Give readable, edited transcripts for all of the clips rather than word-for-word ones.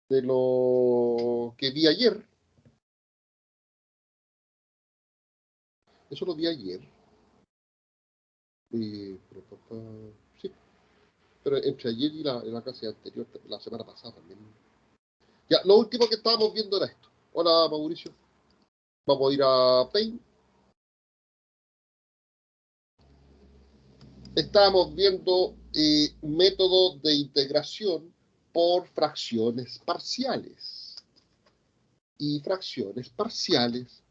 de lo que vi ayer. Eso lo vi ayer. Sí, pero entre ayer y la clase anterior, la semana pasada también. Ya, lo último que estábamos viendo era esto. Hola, Mauricio. Vamos a ir a Paint. Estábamos viendo métodos de integración por fracciones parciales. Y fracciones parciales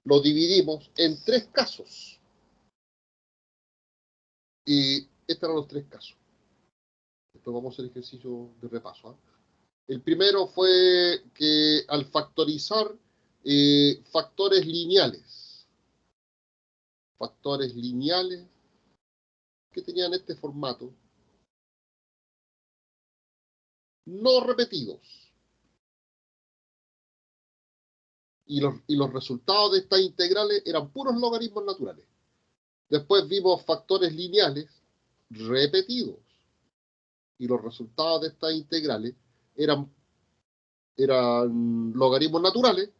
lo dividimos en 3 casos. Y estos eran los 3 casos. Después vamos a hacer ejercicio de repaso. ¿Eh? El primero fue que al factorizar factores lineales que tenían este formato, no repetidos, y los resultados de estas integrales eran puros logaritmos naturales. Después vimos factores lineales repetidos, y los resultados de estas integrales eran logaritmos naturales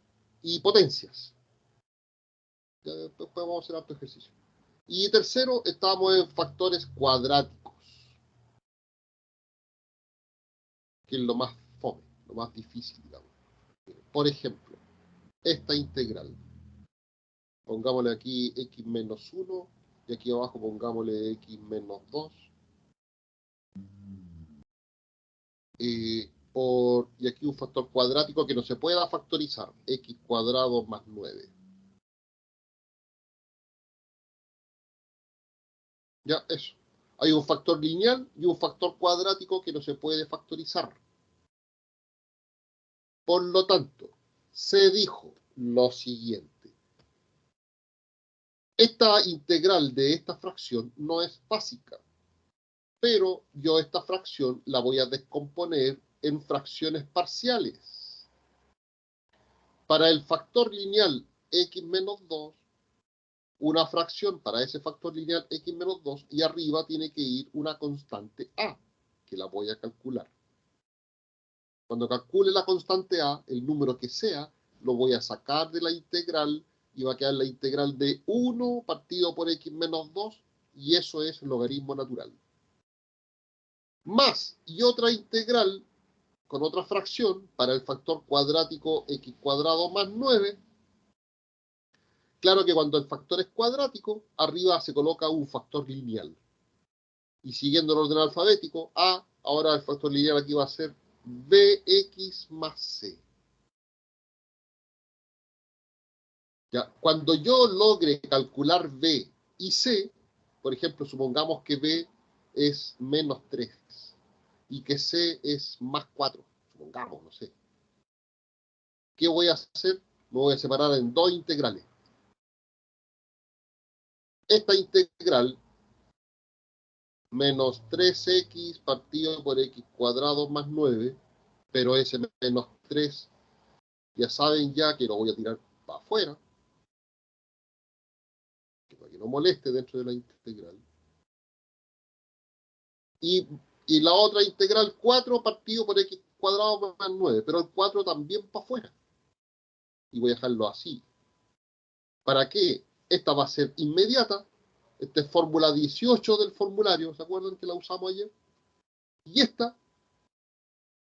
y potencias. Ya después vamos a hacer otro ejercicio. Y tercero, estábamos en factores cuadráticos, que es lo más fome, lo más difícil, digamos. Por ejemplo, esta integral. Pongámosle aquí x menos 1, y aquí abajo pongámosle x menos 2. Y aquí un factor cuadrático que no se pueda factorizar, x cuadrado más 9. Ya, eso. Hay un factor lineal y un factor cuadrático que no se puede factorizar. Por lo tanto, se dijo lo siguiente. Esta integral de esta fracción no es básica, pero yo esta fracción la voy a descomponer en fracciones parciales. Para el factor lineal x menos 2, una fracción para ese factor lineal x menos 2, y arriba tiene que ir una constante a, que la voy a calcular. Cuando calcule la constante a, el número que sea, lo voy a sacar de la integral y va a quedar la integral de 1 partido por x menos 2, y eso es logaritmo natural. Más, y otra integral con otra fracción para el factor cuadrático x cuadrado más 9. Claro que cuando el factor es cuadrático, arriba se coloca un factor lineal. Y siguiendo el orden alfabético, a, ahora el factor lineal aquí va a ser bx más c. ¿Ya? Cuando yo logre calcular b y c, por ejemplo, supongamos que b es menos 3 y que c es más 4, supongamos, no sé. ¿Qué voy a hacer? Me voy a separar en 2 integrales. Esta integral, menos 3x partido por x cuadrado más 9, pero ese menos 3, ya saben ya que lo voy a tirar para afuera, para que no moleste dentro de la integral. Y la otra integral, 4 partido por x cuadrado más 9, pero el 4 también para afuera. Y voy a dejarlo así. ¿Para qué? Esta va a ser inmediata. Esta es fórmula 18 del formulario, ¿se acuerdan que la usamos ayer? Y esta,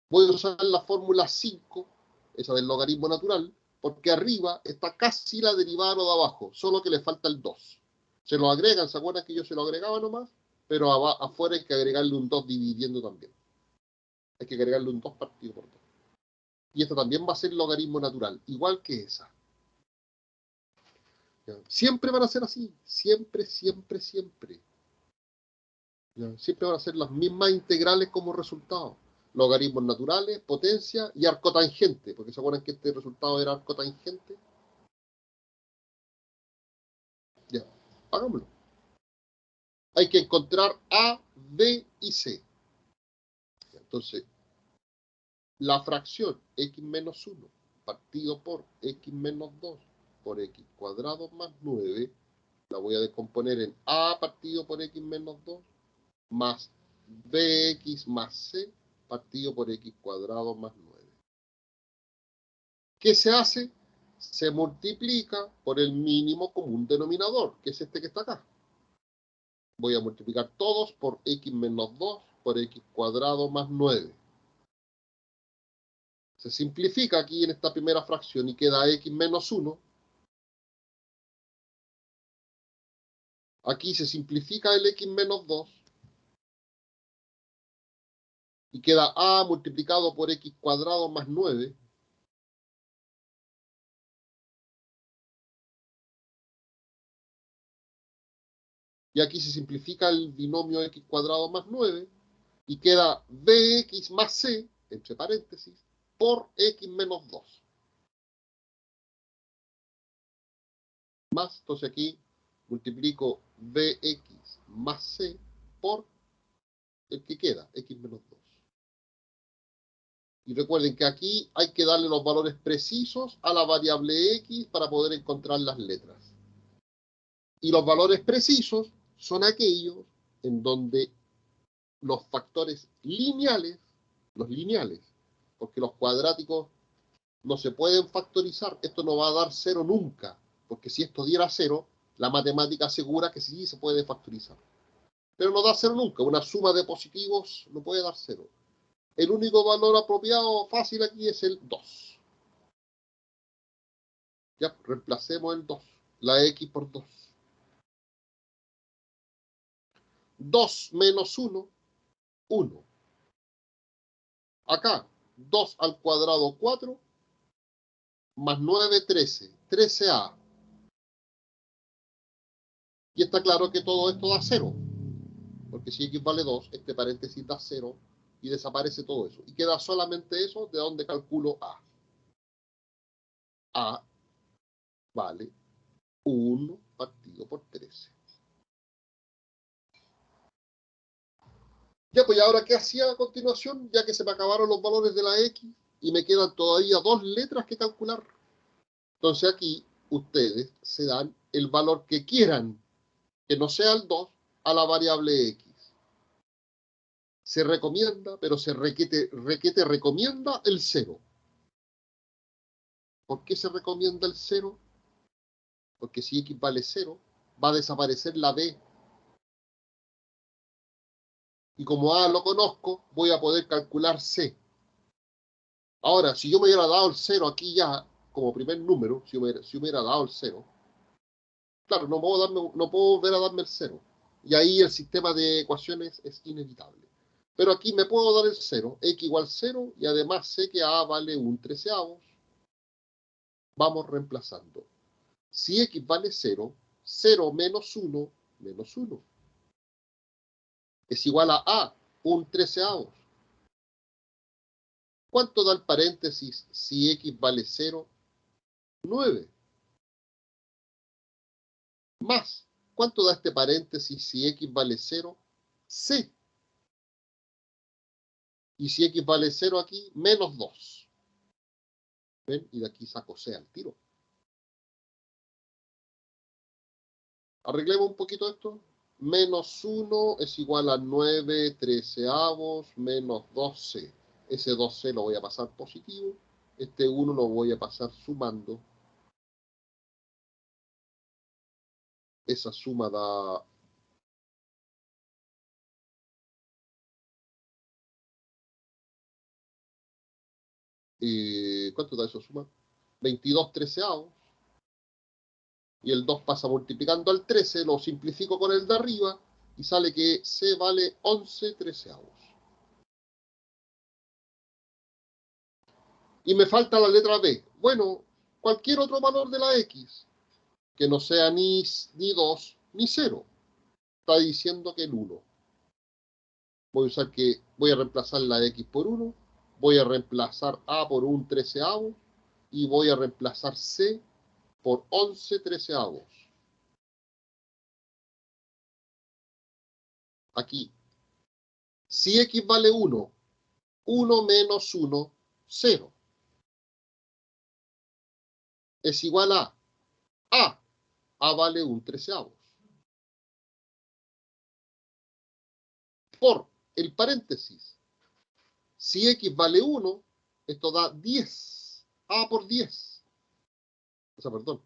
voy a usar la fórmula 5, esa del logaritmo natural, porque arriba está casi la derivada de lo de abajo, solo que le falta el 2. Se lo agregan, ¿se acuerdan que yo se lo agregaba nomás? Pero afuera hay que agregarle un 2 dividiendo también. Hay que agregarle un 2 partido por 2. Y esta también va a ser logaritmo natural, igual que esa. ¿Ya? Siempre van a ser así, siempre, siempre, siempre. ¿Ya? Siempre van a ser las mismas integrales como resultado. Logaritmos naturales, potencia y arcotangente, porque se acuerdan que este resultado era arcotangente. Ya, hagámoslo. Hay que encontrar A, B y C. Entonces, la fracción x menos 1 partido por x menos 2 por x cuadrado más 9, la voy a descomponer en A partido por x menos 2 más bx más c partido por x cuadrado más 9. ¿Qué se hace? Se multiplica por el mínimo común denominador, que es este que está acá. Voy a multiplicar todos por x menos 2 por x cuadrado más 9. Se simplifica aquí en esta primera fracción y queda x menos 1. Aquí se simplifica el x menos 2 y queda a multiplicado por x cuadrado más 9. Y aquí se simplifica el binomio x cuadrado más 9 y queda bx más c, entre paréntesis, por x menos 2. Más, entonces aquí multiplico bx más c por el que queda, x menos 2. Y recuerden que aquí hay que darle los valores precisos a la variable x para poder encontrar las letras. Y los valores precisos son aquellos en donde los factores lineales, los lineales, porque los cuadráticos no se pueden factorizar, esto no va a dar 0 nunca, porque si esto diera 0, la matemática asegura que sí se puede factorizar. Pero no da 0 nunca, una suma de positivos no puede dar 0. El único valor apropiado fácil aquí es el 2. Ya, reemplacemos el 2, la x por 2. 2 menos 1, 1. Acá, 2 al cuadrado 4, más 9, 13. 13a. Y está claro que todo esto da 0. Porque si x vale 2, este paréntesis da 0 y desaparece todo eso. Y queda solamente eso de donde calculo a. A vale 1 partido por 13. Ya, pues ahora, ¿qué hacía a continuación? Ya que se me acabaron los valores de la x y me quedan todavía 2 letras que calcular. Entonces aquí ustedes se dan el valor que quieran, que no sea el 2, a la variable x. Se recomienda, pero se requete recomienda el 0. ¿Por qué se recomienda el 0? Porque si x vale 0, va a desaparecer la b. Y como a lo conozco, voy a poder calcular c. Ahora, si yo me hubiera dado el 0 aquí ya, como primer número, si hubiera dado el 0, claro, no puedo volver a darme el 0. Y ahí el sistema de ecuaciones es inevitable. Pero aquí me puedo dar el 0, x igual 0, y además sé que a vale un treceavos. Vamos reemplazando. Si x vale 0, 0 menos 1, menos 1. Es igual a un treceavos. ¿Cuánto da el paréntesis si x vale 0? 9. Más, ¿cuánto da este paréntesis si x vale 0? C. Y si x vale 0 aquí, menos 2. ¿Ven? Y de aquí saco C al tiro. Arreglemos un poquito esto. Menos 1 es igual a 9 treceavos menos 12. Ese 12 lo voy a pasar positivo. Este 1 lo voy a pasar sumando. Esa suma da... ¿cuánto da esa suma? 22 treceavos. Y el 2 pasa multiplicando al 13, lo simplifico con el de arriba y sale que C vale 11 treceavos. Y me falta la letra B. Bueno, cualquier otro valor de la X, que no sea ni 2 ni 0. Está diciendo que el 1. Voy a reemplazar la X por 1, voy a reemplazar A por un treceavo y voy a reemplazar C por 11 treceavos. Aquí. Si X vale 1, 1 menos 1, 0. Es igual a A. A vale un treceavos. Por el paréntesis. Si X vale 1, esto da 10. A por 10. O sea, perdón.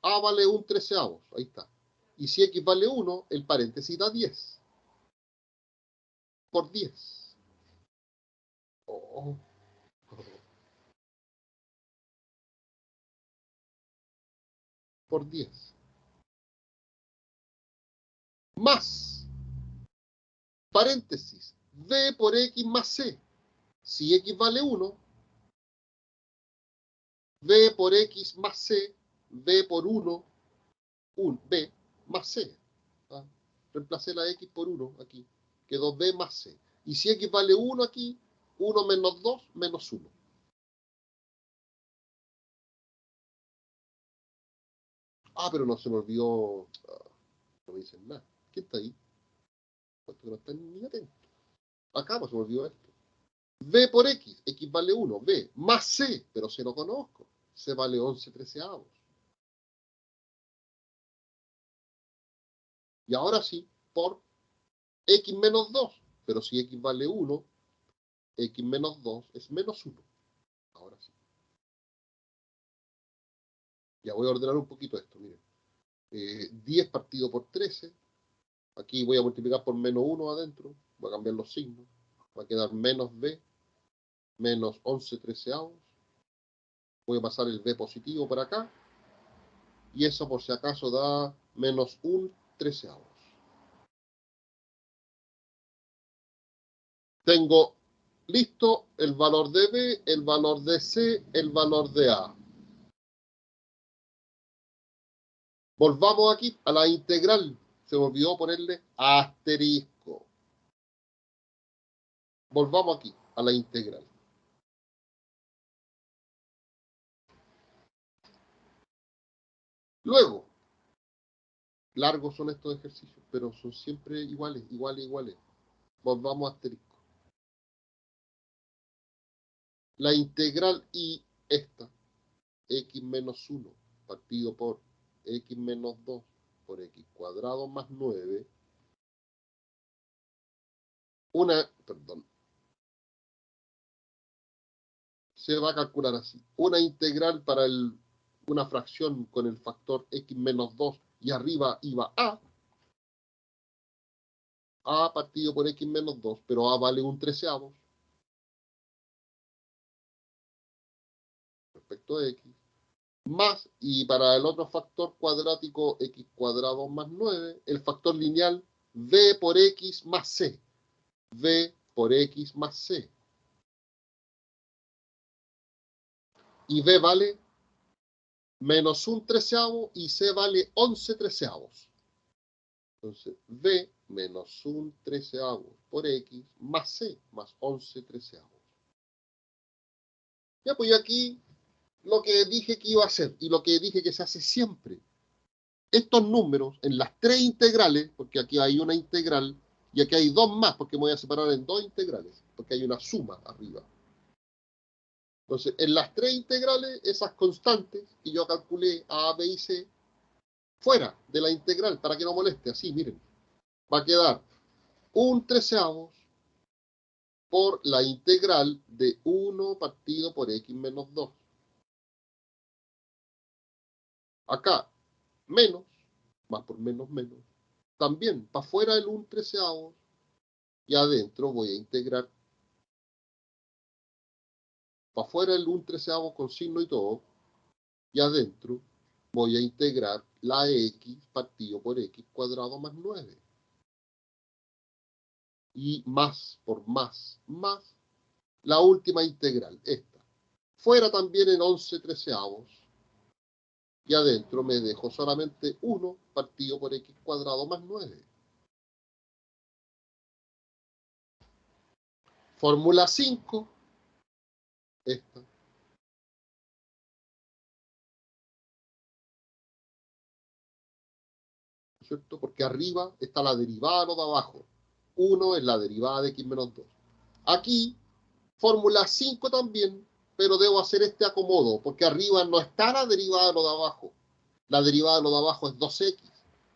A vale un treceavos. Ahí está. Y si X vale 1, el paréntesis da 10. Por 10. Oh. Por 10. Más. Paréntesis. B por X más C. Si X vale 1, B por X más C, B por 1, B más C. ¿Ah? Reemplacé la X por 1 aquí. Quedó B más C. Y si X vale 1 aquí, 1 menos 2 menos 1. Ah, pero no se me olvidó. No me dicen nada. ¿Quién está ahí? Porque no están ni atentos. Acá pues se me olvidó esto. B por X, X vale 1, B más C, pero C no conozco. C vale 11 treceavos. Y ahora sí, por X menos 2. Pero si X vale 1, X menos 2 es menos 1. Ahora sí. Ya voy a ordenar un poquito esto, miren. 10 partido por 13. Aquí voy a multiplicar por menos 1 adentro. Voy a cambiar los signos. Va a quedar menos B, menos 11 treceavos. Voy a pasar el B positivo por acá. Y eso por si acaso da menos 1 treceavos. Tengo listo el valor de B, el valor de C, el valor de A. Volvamos aquí a la integral. Se me olvidó ponerle asterisco. Volvamos aquí a la integral. Luego, largos son estos ejercicios, pero son siempre iguales, iguales. Volvamos a asterisco. La integral y esta, x menos 1 partido por x menos 2 por x cuadrado más 9, se va a calcular así. Una integral para una fracción con el factor x menos 2 y arriba iba a partido por x menos 2, pero a vale un treceavos respecto a x, más, y para el otro factor cuadrático x cuadrado más 9, el factor lineal v por x más c, v por x más c. Y v vale menos un treceavo y c vale 11 treceavos. Entonces, v menos un treceavo por x más c más 11 treceavos. Ya, pues aquí lo que dije que iba a hacer y lo que dije que se hace siempre. Estos números en las tres integrales, porque aquí hay una integral y aquí hay dos más, porque me voy a separar en dos integrales, porque hay una suma arriba. Entonces, en las tres integrales, esas constantes que yo calculé A, B y C, fuera de la integral, para que no moleste, así, miren, va a quedar un treceavos por la integral de 1 partido por x menos 2. Acá, menos, más por menos, menos. También, para afuera el 1 treceavos, y adentro voy a integrar. Para afuera el 1 treceavo con signo y todo, y adentro voy a integrar la x partido por x cuadrado más 9. Y más por más, la última integral, esta. Fuera también en 11 treceavos, y adentro me dejo solamente 1 partido por x cuadrado más 9. Fórmula 5, esta. ¿Cierto? Porque arriba está la derivada de lo de abajo. 1 es la derivada de x menos 2. Aquí, fórmula 5 también, pero debo hacer este acomodo, porque arriba no está la derivada de lo de abajo. La derivada de lo de abajo es 2x,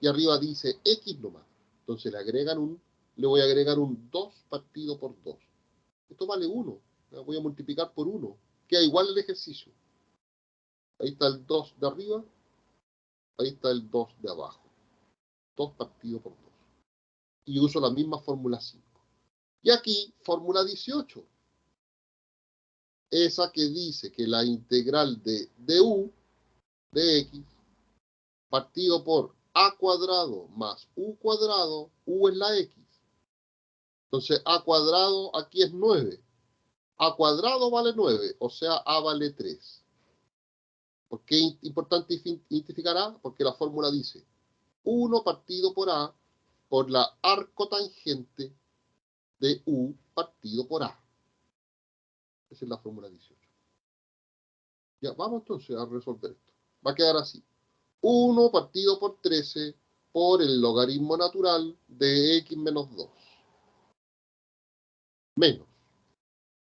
y arriba dice x nomás. Entonces le voy a agregar un 2 partido por 2. Esto vale 1. Voy a multiplicar por 1. queda igual el ejercicio. Ahí está el 2 de arriba, ahí está el 2 de abajo. 2 partido por 2. Y uso la misma fórmula 5. Y aquí, fórmula 18. Esa que dice que la integral de du de x partido por a cuadrado más u cuadrado, u es la x. Entonces, a cuadrado aquí es 9. A cuadrado vale 9, o sea, a vale 3. ¿Por qué es importante identificar a? Porque la fórmula dice 1 partido por a por la arcotangente de u partido por a. Esa es la fórmula 18. Ya, vamos entonces a resolver esto. Va a quedar así. 1 partido por 13 por el logaritmo natural de x menos 2. Menos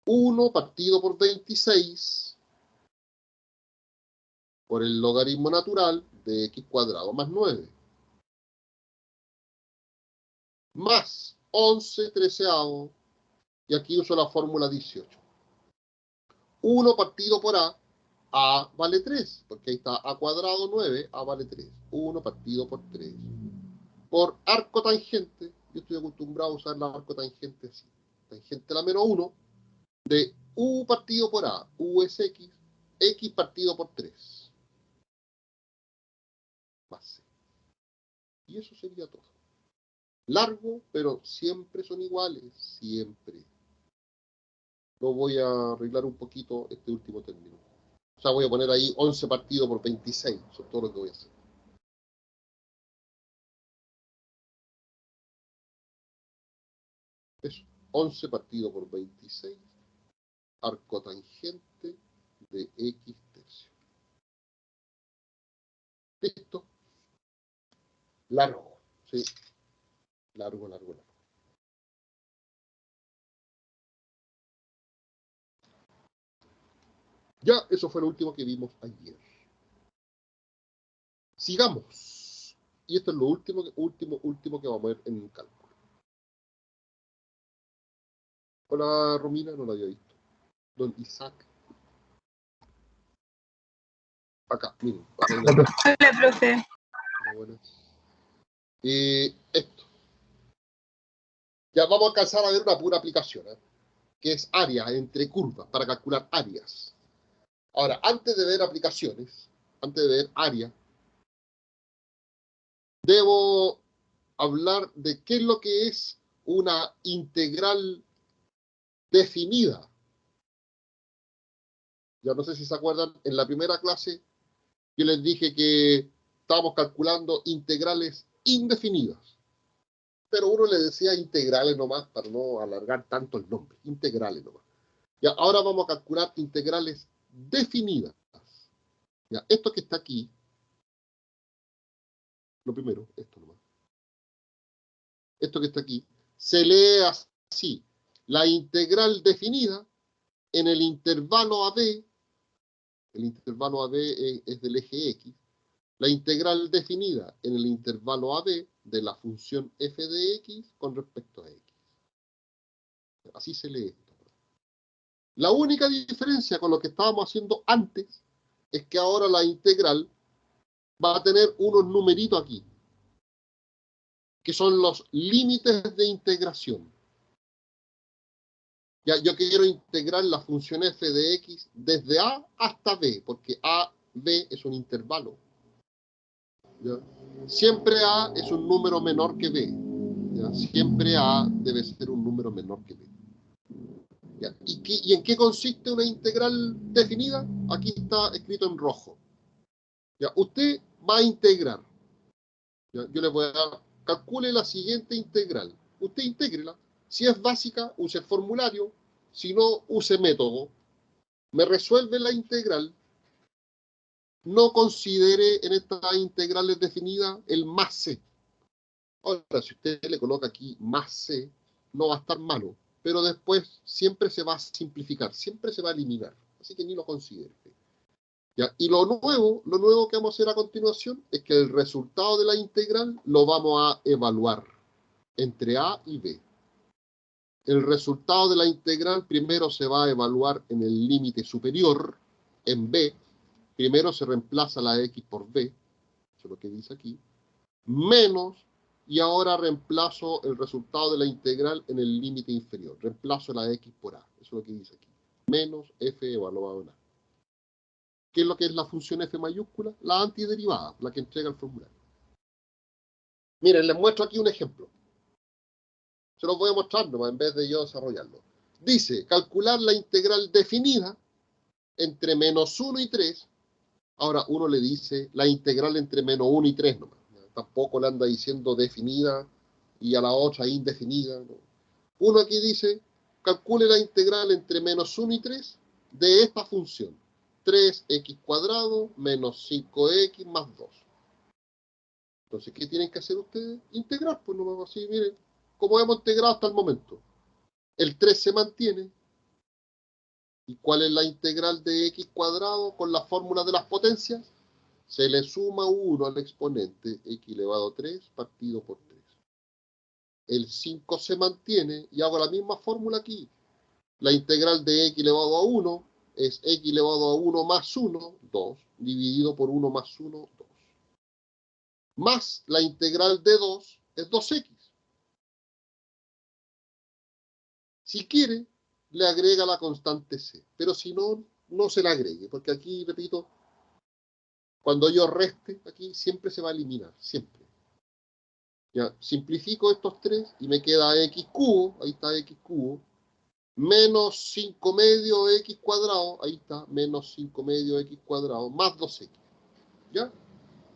1 partido por 26 por el logaritmo natural de x cuadrado más 9. Más 11 treceavos, y aquí uso la fórmula 18. 1 partido por a vale 3, porque ahí está a cuadrado 9, a vale 3. 1 partido por 3. Por arco tangente, yo estoy acostumbrado a usar la arco tangente así. Tangente a la menos 1, de u partido por a, u es x, x partido por 3. Más c. Y eso sería todo. Largo, pero siempre son iguales, siempre. Lo voy a arreglar un poquito este último término. O sea, voy a poner ahí 11 partido por 26. Eso es todo lo que voy a hacer. Eso. 11 partido por 26. Arco tangente de x tercio. Listo. Largo. Sí. Largo, largo, largo. Ya, eso fue lo último que vimos ayer. Sigamos. Y esto es lo último que vamos a ver en un cálculo. Hola, Romina, no la había visto. Don Isaac. Acá, miren. Hola, profe. Buenas. Esto. Ya vamos a alcanzar a ver una pura aplicación, que es área entre curvas, para calcular áreas. Ahora, antes de ver aplicaciones, antes de ver área, debo hablar de qué es lo que es una integral definida. Ya no sé si se acuerdan, en la primera clase yo les dije que estábamos calculando integrales indefinidas. Pero uno le decía integrales nomás para no alargar tanto el nombre. Integrales nomás. Ya, ahora vamos a calcular integrales definidas. Ya, esto que está aquí, lo primero, esto nomás. Esto que está aquí, se lee así. La integral definida en el intervalo AB, el intervalo AB es del eje X, la integral definida en el intervalo AB de la función f de x con respecto a x. Así se lee esto. La única diferencia con lo que estábamos haciendo antes es que ahora la integral va a tener unos numeritos aquí, que son los límites de integración. Ya, yo quiero integrar la función f de x desde a hasta b, porque a, b es un intervalo. ¿Ya? Siempre a es un número menor que b. ¿Ya? Siempre a debe ser un número menor que b. ¿Ya? ¿Y en qué consiste una integral definida? Aquí está escrito en rojo. ¿Ya? Usted va a integrar. ¿Ya? Yo le voy a dar, calcule la siguiente integral. Usted intégrela. Si es básica, use el formulario. Si no, use método. Me resuelve la integral. No considere en estas integrales definidas el más c. Ahora, si usted le coloca aquí más c, no va a estar malo. Pero después siempre se va a simplificar, siempre se va a eliminar. Así que ni lo considere. ¿Ya? Y lo nuevo que vamos a hacer a continuación es que el resultado de la integral lo vamos a evaluar entre a y b. el resultado de la integral primero se va a evaluar en el límite superior, en b. Primero se reemplaza la x por b, eso es lo que dice aquí, menos, y ahora reemplazo el resultado de la integral en el límite inferior. Reemplazo la x por a, eso es lo que dice aquí. Menos f evaluado en a. ¿Qué es lo que es la función f mayúscula? La antiderivada, la que entrega el formulario. Miren, les muestro aquí un ejemplo. Se los voy a mostrar nomás en vez de yo desarrollarlo. Dice, calcular la integral definida entre menos 1 y 3. Ahora uno le dice la integral entre menos 1 y 3 nomás. Tampoco le anda diciendo definida y a la otra indefinida. ¿No? Uno aquí dice, calcule la integral entre menos 1 y 3 de esta función. 3x cuadrado menos 5x más 2. Entonces, ¿qué tienen que hacer ustedes? Integrar, pues no así, miren, como hemos integrado hasta el momento. El 3 se mantiene. ¿Y cuál es la integral de x cuadrado con la fórmula de las potencias? Se le suma 1 al exponente x elevado a 3 partido por 3. El 5 se mantiene y hago la misma fórmula aquí. La integral de x elevado a 1 es x elevado a 1 más 1, 2, dividido por 1 más 1, 2. Más la integral de 2 es 2x. Si quiere, le agrega la constante c. Pero si no, no se la agregue. Porque aquí, repito, cuando yo reste, aquí siempre se va a eliminar. Siempre. Ya, simplifico estos tres y me queda x cubo. Ahí está x cubo. Menos 5 medio x cuadrado. Ahí está. Menos 5 medio x cuadrado. Más 2x. ¿Ya?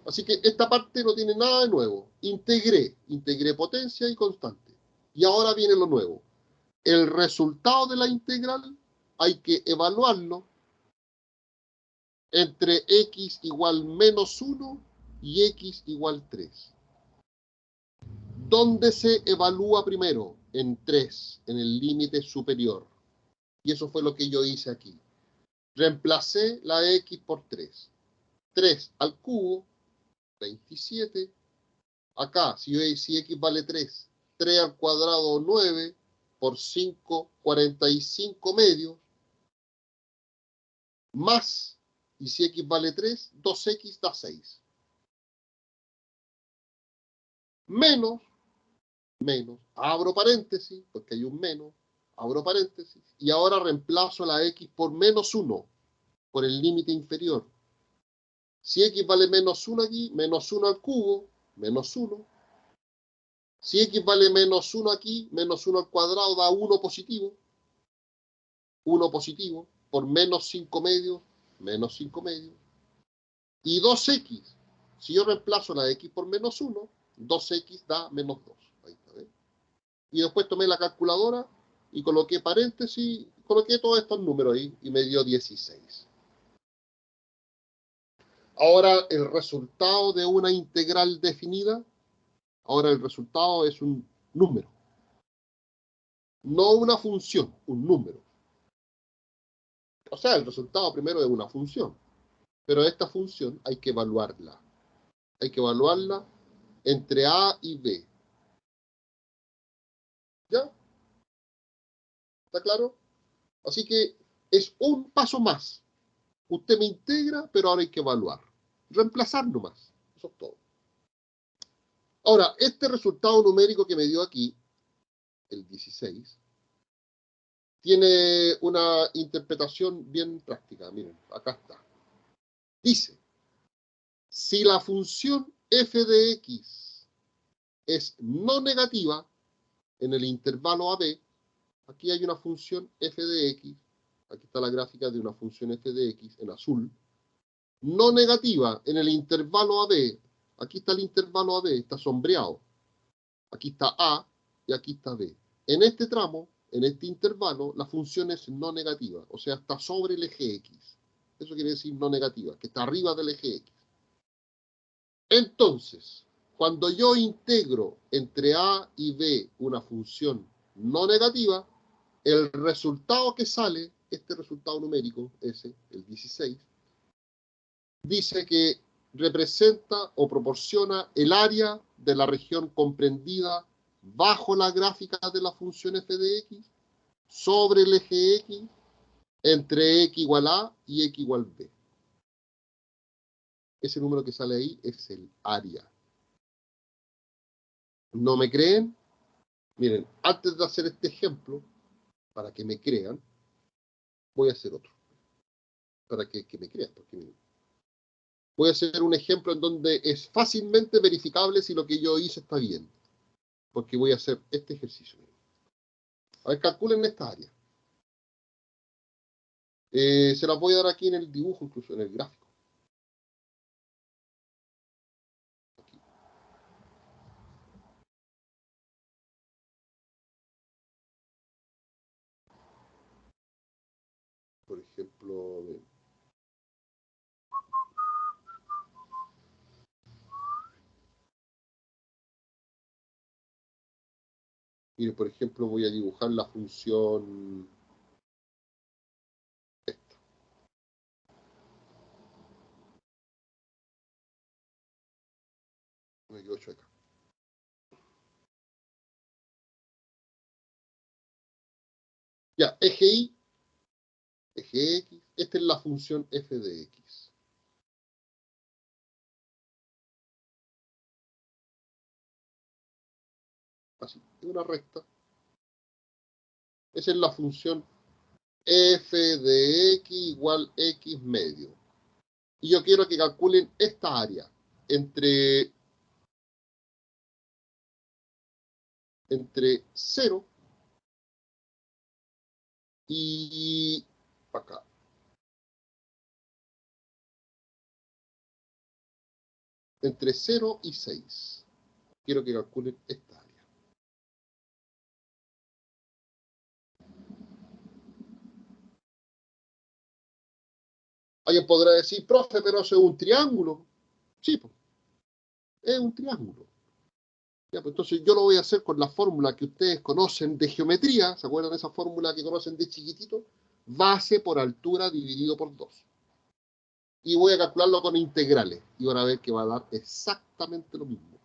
Así que esta parte no tiene nada de nuevo. Integré potencia y constante. Y ahora viene lo nuevo. El resultado de la integral hay que evaluarlo entre x igual menos 1 y x igual 3. ¿Dónde se evalúa primero? En 3, en el límite superior. Y eso fue lo que yo hice aquí. Reemplacé la x por 3. 3 al cubo, 27. Acá, si x vale 3, 3 al cuadrado, 9, por 5, 45 medios, más, y si x vale 3, 2x da 6. Menos, abro paréntesis, porque hay un menos, abro paréntesis, y ahora reemplazo la x por menos 1, por el límite inferior. Si x vale menos 1 aquí, menos 1 al cubo, menos 1. Si x vale menos 1 aquí, menos 1 al cuadrado da 1 positivo. 1 positivo, por menos 5 medios, menos 5 medios. Y 2x, si yo reemplazo la x por menos 1, 2x da menos 2. Ahí está, ¿ves? Y después tomé la calculadora y coloqué paréntesis, coloqué todos estos números ahí y me dio 16. Ahora el resultado de una integral definida, ahora el resultado es un número. No una función, un número. O sea, el resultado primero es una función. Pero esta función hay que evaluarla. Hay que evaluarla entre A y B. ¿Ya? ¿Está claro? Así que es un paso más. Usted me integra, pero ahora hay que evaluar. Reemplazar nomás. Eso es todo. Ahora, este resultado numérico que me dio aquí, el 16, tiene una interpretación bien práctica. Miren, acá está. Dice, si la función f de x es no negativa en el intervalo AB, aquí hay una función f de x, aquí está la gráfica de una función f de x en azul, no negativa en el intervalo AB, aquí está el intervalo AB, está sombreado, aquí está A y aquí está B. En este tramo, en este intervalo, la función es no negativa, o sea, está sobre el eje X. Eso quiere decir no negativa, que está arriba del eje X. Entonces, cuando yo integro entre A y B una función no negativa, el resultado que sale, este resultado numérico, ese, el 16, dice que representa o proporciona el área de la región comprendida bajo la gráfica de la función f de x, sobre el eje x, entre x igual a y x igual b. Ese número que sale ahí es el área. ¿No me creen? Miren, antes de hacer este ejemplo, para que me crean, voy a hacer otro. Para que me crean. Porque miren, voy a hacer un ejemplo en donde es fácilmente verificable si lo que yo hice está bien. Porque voy a hacer este ejercicio. A ver, calculen esta área. Se las voy a dar aquí en el dibujo, incluso en el gráfico. Aquí. Por ejemplo, mire, por ejemplo, voy a dibujar la función esta. Me quedo chueca. Ya, eje Y, eje X, esta es la función f de X. Así, una recta. Esa es la función f de X igual X medio. Y yo quiero que calculen esta área entre 0 y acá. Entre 0 y 6. Quiero que calculen esta área. Alguien podrá decir, profe, pero eso es un triángulo. Sí, pues, es un triángulo. Ya, pues entonces yo lo voy a hacer con la fórmula que ustedes conocen de geometría. ¿Se acuerdan de esa fórmula que conocen de chiquitito? Base por altura dividido por 2. Y voy a calcularlo con integrales. Y van a ver que va a dar exactamente lo mismo.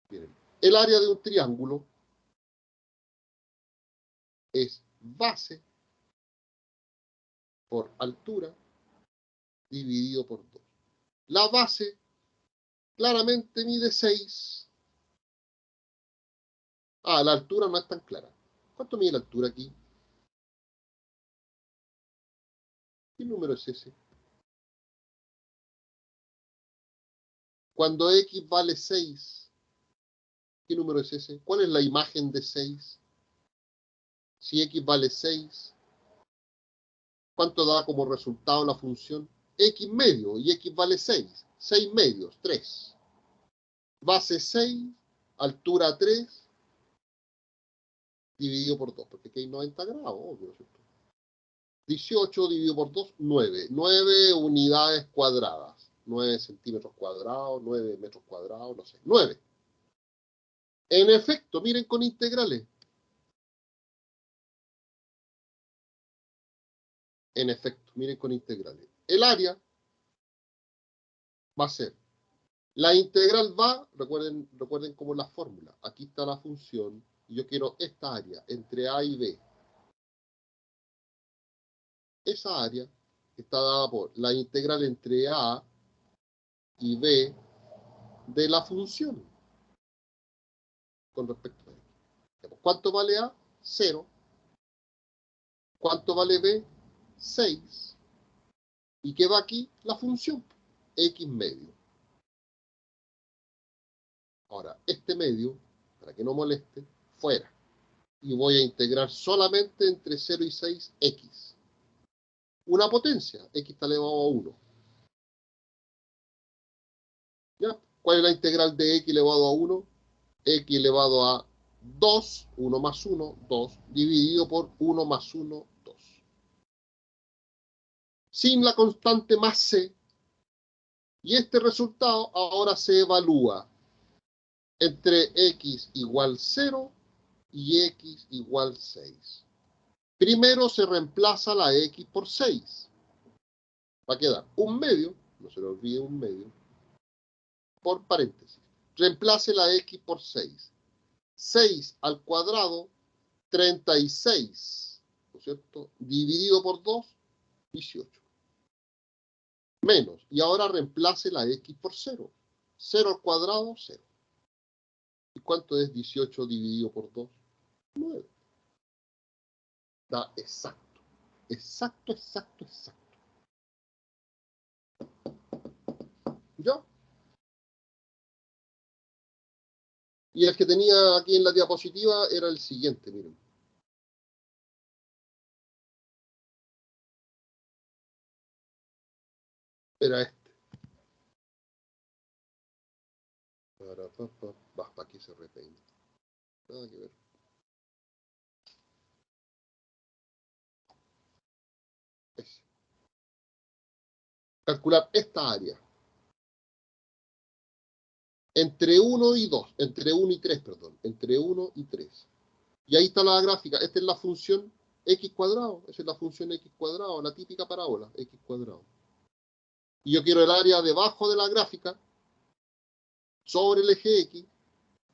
Miren, el área de un triángulo es base por altura dividido por 2. La base claramente mide 6. Ah, la altura no es tan clara. ¿Cuánto mide la altura aquí? ¿Qué número es ese? Cuando x vale 6, ¿qué número es ese? ¿Cuál es la imagen de 6? Si x vale 6, ¿cuánto da como resultado la función? X medio, y x vale 6. 6 medios, 3. Base 6, altura 3, dividido por 2, porque aquí hay 90 grados, obvio, ¿cierto? 18 dividido por 2, 9. 9 unidades cuadradas. 9 centímetros cuadrados, 9 metros cuadrados, no sé. 9. En efecto, miren con integrales. En efecto, miren con integrales. El área va a ser, la integral va, recuerden cómo es la fórmula. Aquí está la función, y yo quiero esta área, entre A y B. Esa área está dada por la integral entre A y B de la función con respecto a X. ¿Cuánto vale A? 0. ¿Cuánto vale B? 6. ¿Y qué va aquí? La función X medio. Ahora, este medio, para que no moleste, fuera. Y voy a integrar solamente entre 0 y 6 X. Una potencia, X está elevado a 1. ¿Ya? ¿Cuál es la integral de X elevado a 1? X elevado a 2, 1 más 1, 2, dividido por 1 más 1, 2. Sin la constante más C, y este resultado ahora se evalúa entre X igual 0 y X igual 6. Primero se reemplaza la X por 6. Va a quedar un medio, no se le olvide un medio, por paréntesis. Reemplace la X por 6. 6 al cuadrado, 36, ¿no es cierto? Dividido por 2, 18. Menos. Y ahora reemplace la x por 0. 0 al cuadrado, 0. ¿Y cuánto es 18 dividido por 2? 9. Da exacto. Exacto, exacto, exacto. ¿Ya? Y el que tenía aquí en la diapositiva era el siguiente, miren. Era este. Para que se repeine. Nada que ver. Ese. Calcular esta área. Entre 1 y 2. Entre 1 y 3, perdón. Entre 1 y 3. Y ahí está la gráfica. Esta es la función x cuadrado. Esa es la función x cuadrado. La típica parábola. X cuadrado. Y yo quiero el área debajo de la gráfica sobre el eje X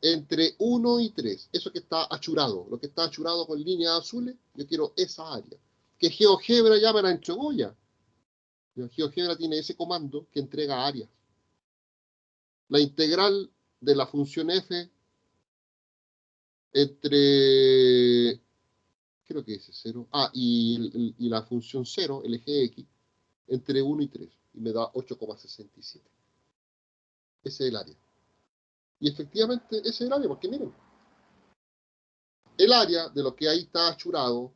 entre 1 y 3. Eso que está achurado. Lo que está achurado con líneas azules. Yo quiero esa área. Que GeoGebra ya me la entregó ya. GeoGebra tiene ese comando que entrega áreas. La integral de la función f entre, creo que ese 0, y la función 0, el eje x, entre 1 y 3, y me da 8,67. Ese es el área. Y efectivamente ese es el área, porque miren, el área de lo que ahí está achurado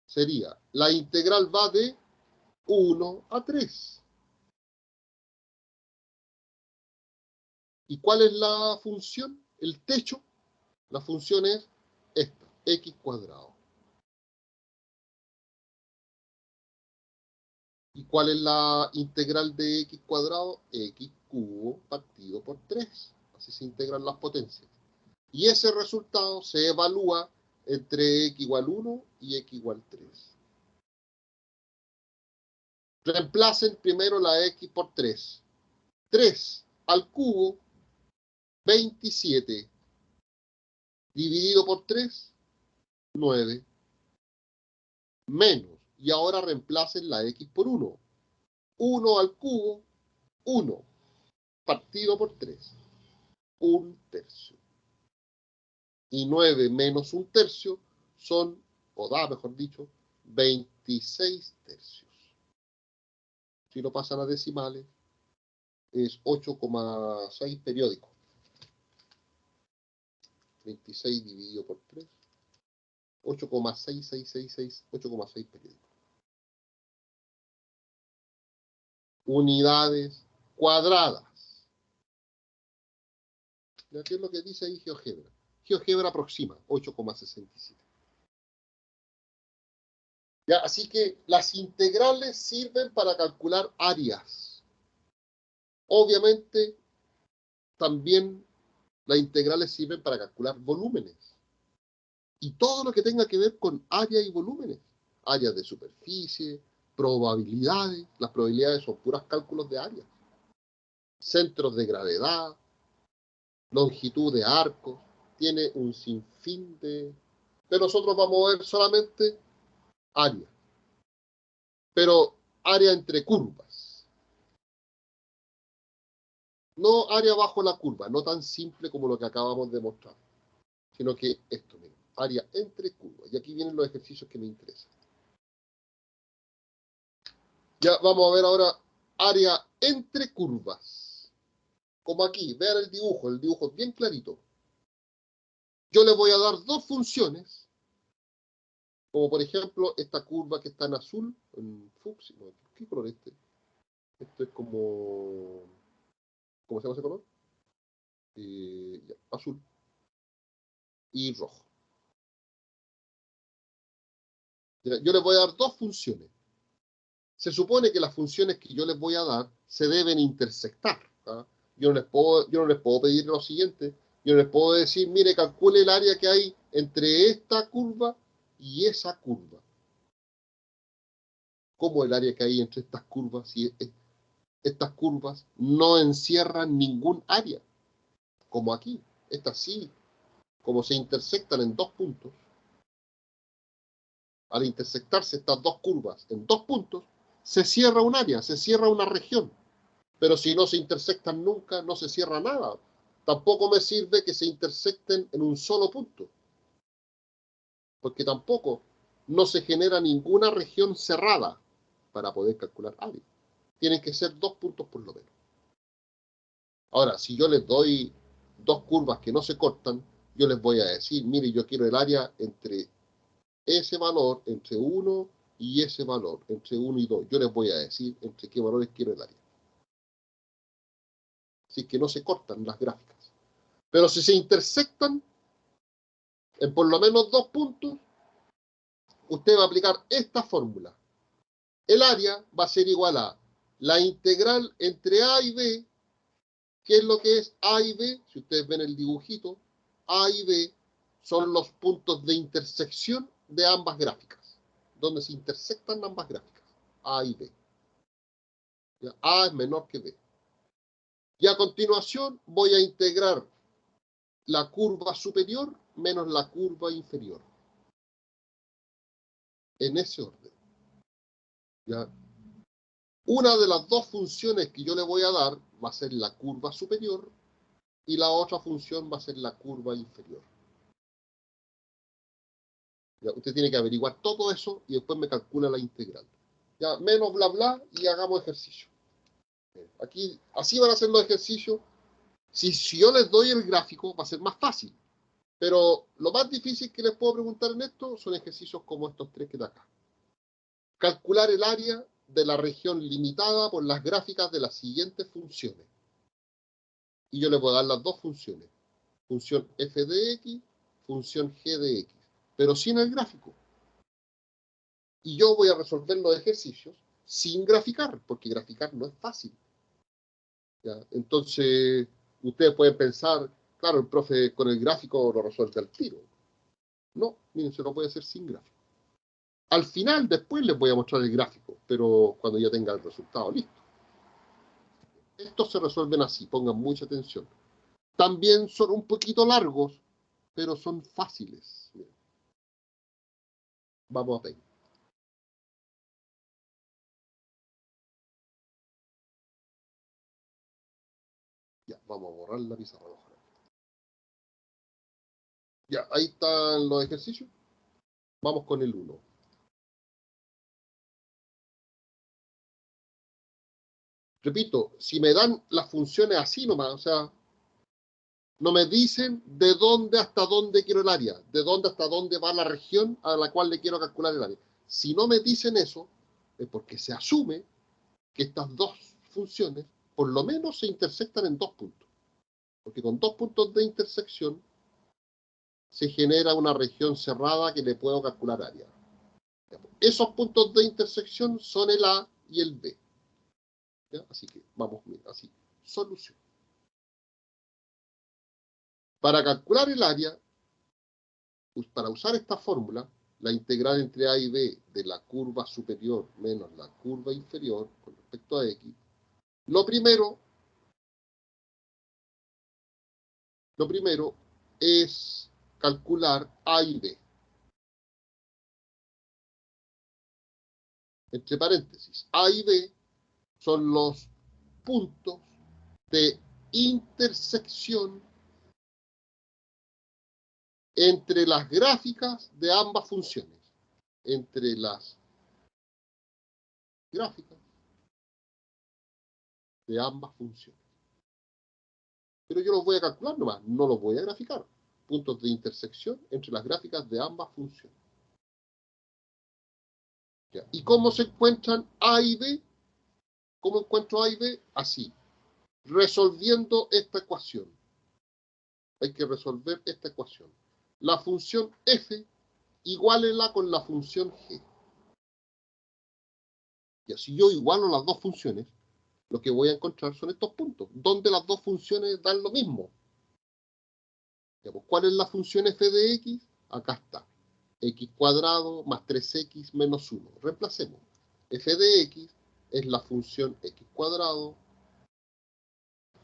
sería, la integral va de 1 a 3. ¿Y cuál es la función? El techo. La función es esta, x cuadrado. ¿Y cuál es la integral de x cuadrado? X cubo partido por 3. Así se integran las potencias. Y ese resultado se evalúa entre x igual 1 y x igual 3. Reemplacen primero la x por 3. 3 al cubo, 27. Dividido por 3, 9. Menos. Y ahora reemplacen la x por 1. 1 al cubo, 1. Partido por 3. 1/3. Y 9 menos 1/3 son, o da, mejor dicho, 26 tercios. Si lo pasan a decimales, es 8,6 periódico. 26 dividido por 3, 8,6666, 8,6 periódico. Unidades cuadradas. ¿Qué es lo que dice ahí GeoGebra? GeoGebra aproxima 8,67. Ya, así que las integrales sirven para calcular áreas. Obviamente, también las integrales sirven para calcular volúmenes. Y todo lo que tenga que ver con área y volúmenes. Áreas de superficie, probabilidades. Las probabilidades son puros cálculos de área. Centros de gravedad, longitud de arcos. Tiene un sinfín de... Pero nosotros vamos a ver solamente área. Pero área entre curvas. No área bajo la curva, no tan simple como lo que acabamos de mostrar. Sino que esto, miren, área entre curvas. Y aquí vienen los ejercicios que me interesan. Ya vamos a ver ahora área entre curvas. Como aquí, vean el dibujo es bien clarito. Yo le voy a dar dos funciones, como por ejemplo esta curva que está en azul, en fucsia. ¿Qué color es este? Esto es como... ¿Cómo se llama ese color? Ya, azul y rojo. Ya, yo les voy a dar dos funciones. Se supone que las funciones que yo les voy a dar se deben intersectar. ¿Ah? Yo no les puedo pedir lo siguiente. Yo no les puedo decir, mire, calcule el área que hay entre esta curva y esa curva. ¿Cómo el área que hay entre estas curvas? Si estas curvas no encierran ningún área, como aquí. Estas sí. como se intersectan en dos puntos, al intersectarse estas dos curvas en dos puntos, se cierra un área, se cierra una región. Pero si no se intersectan nunca, no se cierra nada. Tampoco me sirve que se intersecten en un solo punto, porque tampoco no se genera ninguna región cerrada para poder calcular área. Tienen que ser dos puntos por lo menos. Ahora, si yo les doy dos curvas que no se cortan, yo les voy a decir, mire, yo quiero el área entre ese valor, entre 1 y ese valor, entre 1 y 2. Yo les voy a decir entre qué valores quiero el área. Así que no se cortan las gráficas. Pero si se intersectan en por lo menos dos puntos, usted va a aplicar esta fórmula. El área va a ser igual a la integral entre A y B. ¿Qué es lo que es A y B? Si ustedes ven el dibujito, A y B son los puntos de intersección de ambas gráficas, donde se intersectan ambas gráficas, A y B. ¿Ya? A es menor que B. Y a continuación voy a integrar la curva superior menos la curva inferior. En ese orden. ¿Ya? Una de las dos funciones que yo le voy a dar va a ser la curva superior y la otra función va a ser la curva inferior. ¿Ya? Usted tiene que averiguar todo eso y después me calcula la integral. Ya, menos bla bla y hagamos ejercicio. Aquí, así van a ser los ejercicios. Si yo les doy el gráfico, va a ser más fácil. Pero lo más difícil que les puedo preguntar en esto son ejercicios como estos tres que están acá. Calcular el área de la región limitada por las gráficas de las siguientes funciones. Y yo le puedo dar las dos funciones. Función f de x, función g de x. Pero sin el gráfico. Y yo voy a resolver los ejercicios sin graficar, porque graficar no es fácil. ¿Ya? Entonces, ustedes pueden pensar, claro, el profe con el gráfico lo resuelve al tiro. No, miren, se lo puede hacer sin gráfico. Al final, después les voy a mostrar el gráfico, pero cuando ya tenga el resultado listo. Estos se resuelven así, pongan mucha atención. También son un poquito largos, pero son fáciles. Miren. Vamos a ver. Ya, vamos a borrar la pizarra. Ya, ahí están los ejercicios. Vamos con el 1. Repito, si me dan las funciones así nomás, o sea, no me dicen de dónde hasta dónde quiero el área, de dónde hasta dónde va la región a la cual le quiero calcular el área. Si no me dicen eso, es porque se asume que estas dos funciones por lo menos se intersectan en dos puntos. Porque con dos puntos de intersección se genera una región cerrada que le puedo calcular área. Esos puntos de intersección son el A y el B. ¿Ya? Así que vamos, mira, así. Solución. Para calcular el área, para usar esta fórmula, la integral entre A y B de la curva superior menos la curva inferior con respecto a X, lo primero es calcular A y B. Entre paréntesis, A y B son los puntos de intersección entre las gráficas de ambas funciones. Entre las gráficas de ambas funciones. Pero yo los voy a calcular nomás, no los voy a graficar. Puntos de intersección entre las gráficas de ambas funciones. ¿Ya? ¿Y cómo se encuentran A y B? ¿Cómo encuentro A y B? Así, resolviendo esta ecuación. Hay que resolver esta ecuación. La función f igualela con la función g. Y así yo igualo las dos funciones, lo que voy a encontrar son estos puntos, donde las dos funciones dan lo mismo. ¿Cuál es la función f de x? Acá está. X cuadrado más 3x menos 1. Reemplacemos. F de x es la función x cuadrado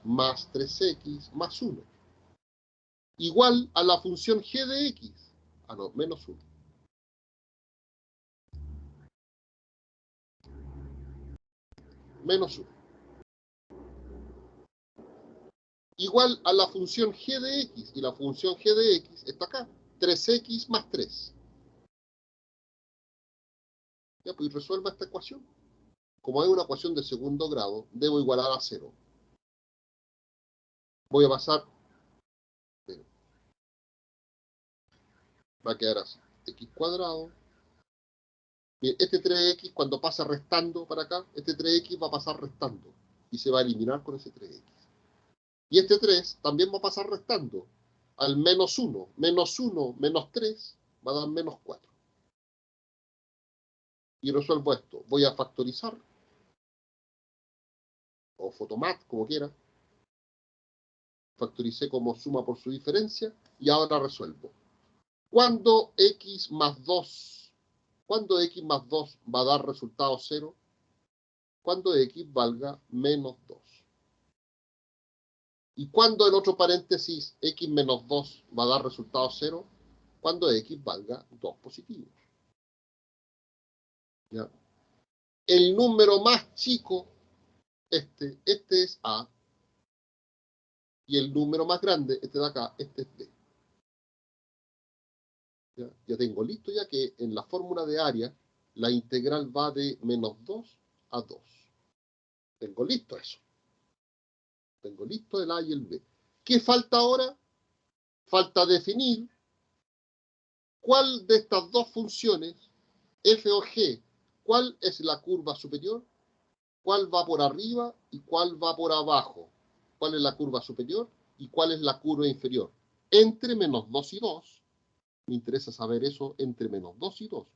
más 3x más 1. igual a la función g de x. Ah, no, menos 1. Menos 1. Igual a la función g de x. Y la función g de x está acá. 3x más 3. Ya, pues resuelva esta ecuación. Como es una ecuación de segundo grado, debo igualar a 0. Voy a pasar. Va a quedar así. X cuadrado. Bien, este 3x cuando pasa restando para acá, este 3x va a pasar restando. Y se va a eliminar con ese 3x. Y este 3 también va a pasar restando. Al menos 1. Menos 1 menos 3 va a dar menos 4. Y resuelvo esto. Voy a factorizar. O photomat, como quiera. Factoricé como suma por su diferencia. Y ahora resuelvo. ¿Cuándo x más 2? ¿Cuándo x más 2 va a dar resultado 0? Cuando x valga menos 2. ¿Y cuándo en otro paréntesis x menos 2 va a dar resultado 0? Cuando x valga 2 positivo. ¿Ya? El número más chico, este es A. Y el número más grande, este de acá, este es B. Ya tengo listo ya que en la fórmula de área la integral va de menos 2 a 2. Tengo listo eso. Tengo listo el A y el B. ¿Qué falta ahora? Falta definir cuál de estas dos funciones, f o g, cuál es la curva superior, cuál va por arriba y cuál va por abajo. ¿Cuál es la curva superior y cuál es la curva inferior? Entre menos 2 y 2. Me interesa saber eso entre menos 2 y 2.